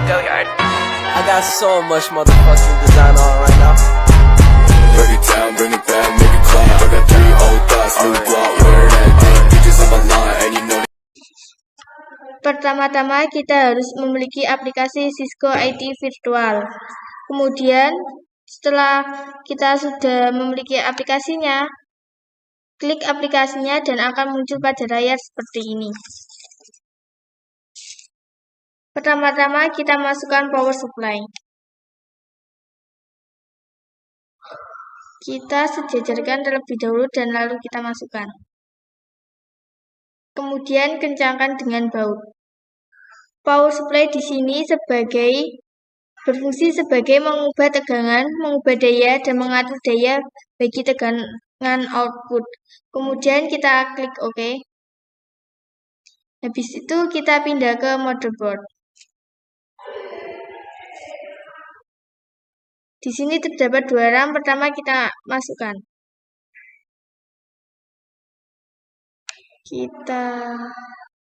Go yard. I got so much motherfucking design on right now. Break it down, bring it back, make it clap. I got 3 old thoughts, new block, where that thing. Bitches on my line, and you know. Pertama-tama kita harus memiliki aplikasi Cisco IT Virtual. Kemudian setelah kita sudah memiliki aplikasinya, klik aplikasinya dan akan muncul pada layar seperti ini. Pertama-tama kita masukkan power supply. Kita sejajarkan terlebih dahulu dan lalu kita masukkan. Kemudian kencangkan dengan baut. Power supply di sini berfungsi sebagai mengubah tegangan, mengubah daya, dan mengatur daya bagi tegangan output. Kemudian kita klik OK. Habis itu kita pindah ke motherboard. Di sini terdapat 2 RAM, pertama kita masukkan.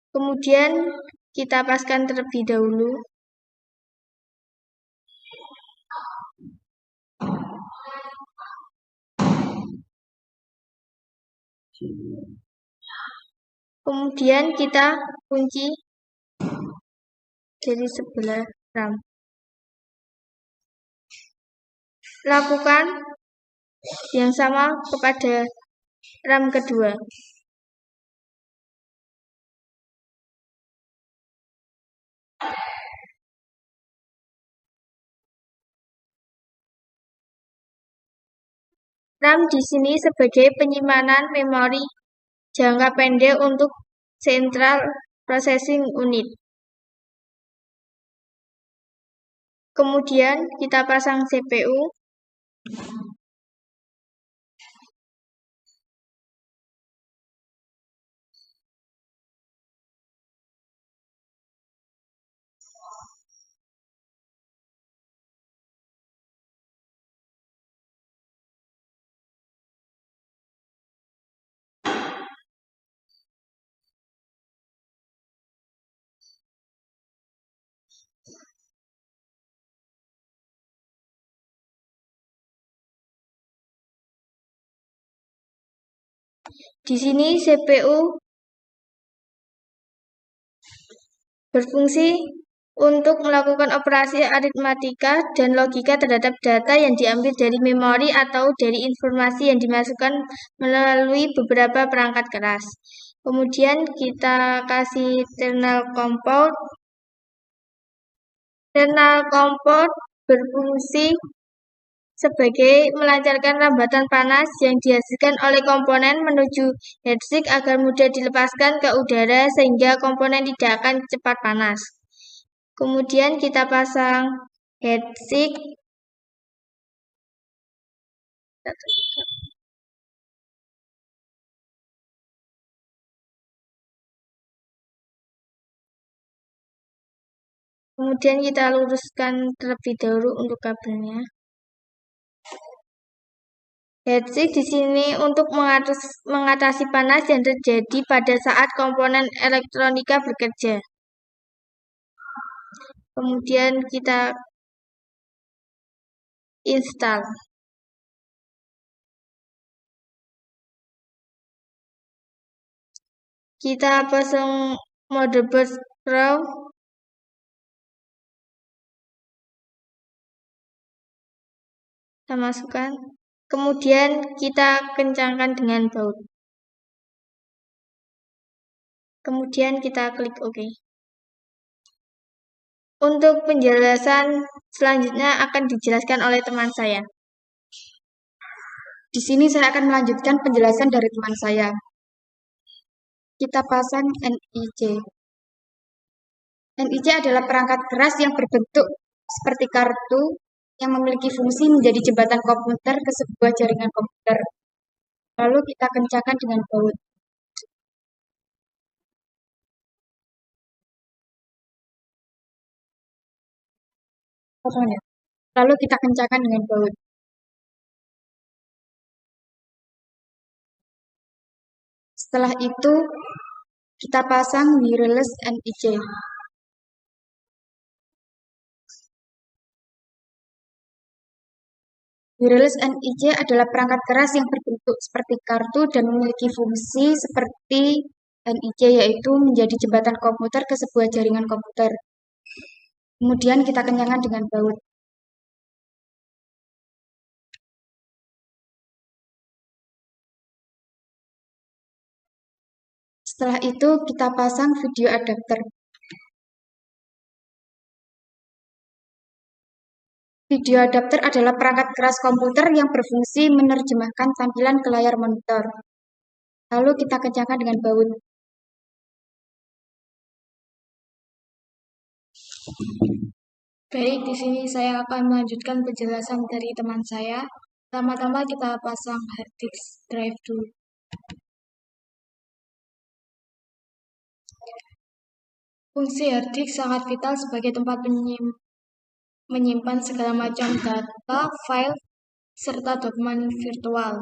Kemudian kita paskan terlebih dahulu. Kemudian kita kunci dari sebelah RAM. Lakukan yang sama kepada RAM kedua. RAM di sini sebagai penyimpanan memori jangka pendek untuk Central Processing Unit. Kemudian kita pasang CPU. Di sini CPU berfungsi untuk melakukan operasi aritmatika dan logika terhadap data yang diambil dari memori atau dari informasi yang dimasukkan melalui beberapa perangkat keras. Kemudian kita kasih thermal comfort. Thermal comfort berfungsi sebagai melancarkan rambatan panas yang dihasilkan oleh komponen menuju heatsink agar mudah dilepaskan ke udara sehingga komponen tidak akan cepat panas. Kemudian kita pasang heatsink. Kemudian kita luruskan terlebih dahulu untuk kabelnya. Heatsink di sini untuk mengatasi panas yang terjadi pada saat komponen elektronika bekerja. Kemudian kita install. Kita pasang motherboard Pro. Kita masukkan. Kemudian kita kencangkan dengan baut. Kemudian kita klik OK. Untuk penjelasan selanjutnya akan dijelaskan oleh teman saya. Di sini saya akan melanjutkan penjelasan dari teman saya. Kita pasang NIC. NIC adalah perangkat keras yang berbentuk seperti kartu yang memiliki fungsi menjadi jembatan komputer ke sebuah jaringan komputer. Lalu kita kencangkan dengan baut. Lalu kita kencangkan dengan baut. Setelah itu, kita pasang wireless NIC. Wireless NIC adalah perangkat keras yang berbentuk seperti kartu dan memiliki fungsi seperti NIC, yaitu menjadi jembatan komputer ke sebuah jaringan komputer. Kemudian kita kenyangkan dengan baut. Setelah itu kita pasang video adapter. Video adapter adalah perangkat keras komputer yang berfungsi menerjemahkan tampilan ke layar monitor. Lalu kita kencangkan dengan baut. Baik, di sini saya akan melanjutkan penjelasan dari teman saya. Pertama-tama kita pasang hard disk drive dulu. Fungsi hard disk sangat vital sebagai tempat menyimpan segala macam data, file, serta dokumen virtual.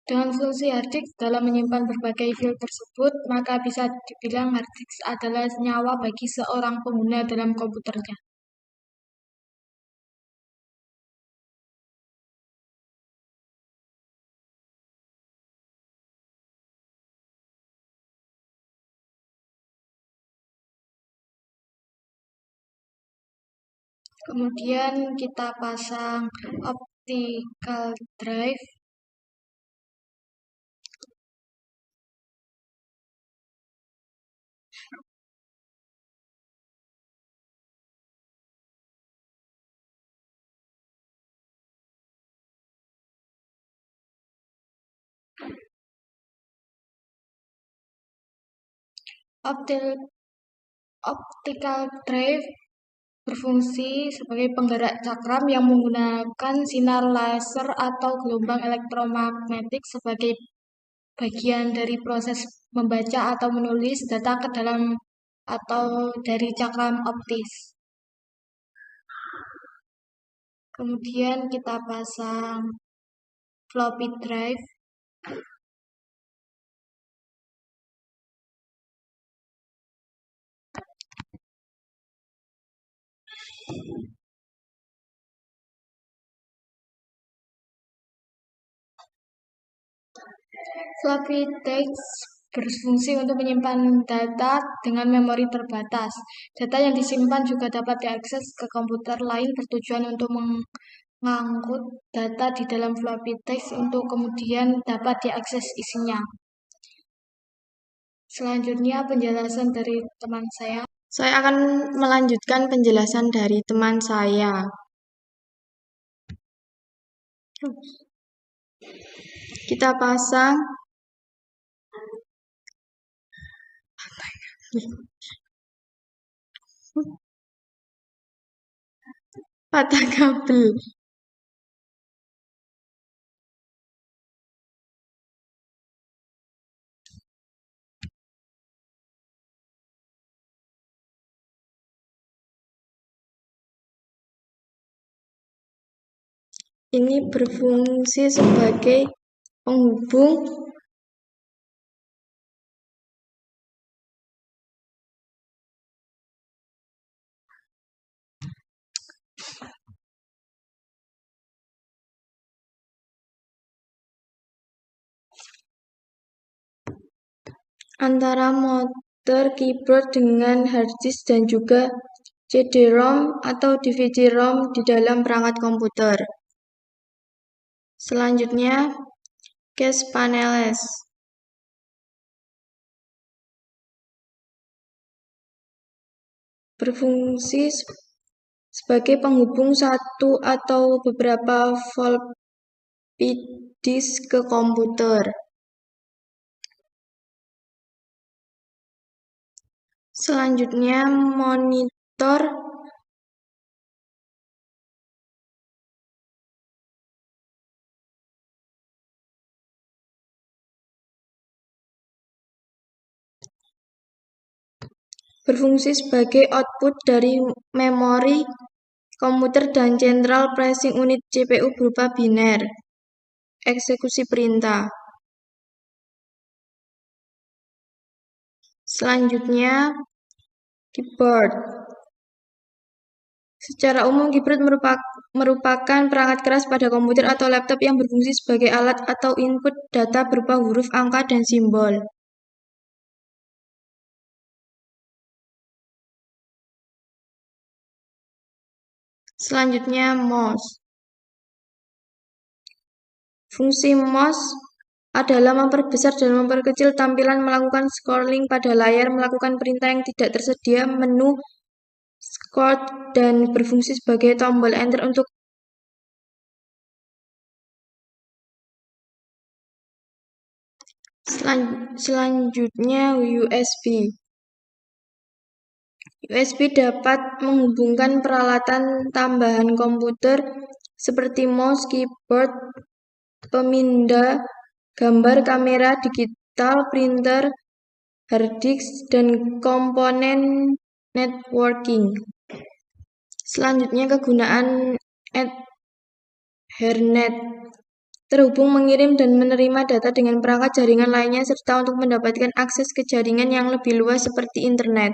Dengan fungsi hard disk dalam menyimpan berbagai file tersebut, maka bisa dibilang hard disk adalah nyawa bagi seorang pengguna dalam komputernya. Kemudian kita pasang optical drive. Optical drive berfungsi sebagai penggerak cakram yang menggunakan sinar laser atau gelombang elektromagnetik sebagai bagian dari proses membaca atau menulis data ke dalam atau dari cakram optis. Kemudian kita pasang floppy drive. Floppy disk berfungsi untuk menyimpan data dengan memori terbatas. Data yang disimpan juga dapat diakses ke komputer lain bertujuan untuk mengangkut data di dalam floppy disk untuk kemudian dapat diakses isinya. Selanjutnya penjelasan dari teman saya. Saya akan melanjutkan penjelasan dari teman saya. Kita pasang patah kabel. Ini berfungsi sebagai penghubung antara motor keyboard dengan hard disk dan juga CD-ROM atau DVD-ROM di dalam perangkat komputer. Selanjutnya, case paneles. Berfungsi sebagai penghubung satu atau beberapa floppy disk ke komputer. Selanjutnya, monitor. Berfungsi sebagai output dari memori komputer dan central processing unit CPU berupa biner, eksekusi perintah. Selanjutnya, keyboard. Secara umum, keyboard merupakan perangkat keras pada komputer atau laptop yang berfungsi sebagai alat atau input data berupa huruf, angka, dan simbol. Selanjutnya, mouse. Fungsi mouse adalah memperbesar dan memperkecil tampilan, melakukan scrolling pada layar, melakukan perintah yang tidak tersedia, menu, shortcut, dan berfungsi sebagai tombol enter untuk selanjutnya USB. USB dapat menghubungkan peralatan tambahan komputer seperti mouse, keyboard, pemindah gambar, kamera digital, printer, hard disk, dan komponen networking. Selanjutnya kegunaan Ethernet. Terhubung, mengirim, dan menerima data dengan perangkat jaringan lainnya, serta untuk mendapatkan akses ke jaringan yang lebih luas seperti internet.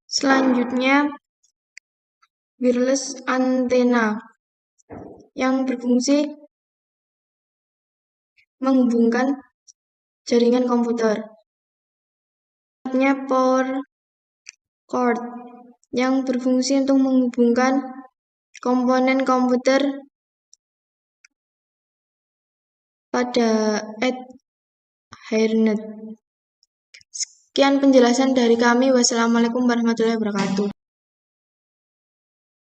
Selanjutnya, wireless antenna yang berfungsi menghubungkan jaringan komputer. Selanjutnya, power cord yang berfungsi untuk menghubungkan komponen komputer pada Ethernet. Sekian penjelasan dari kami. Wassalamualaikum warahmatullahi wabarakatuh.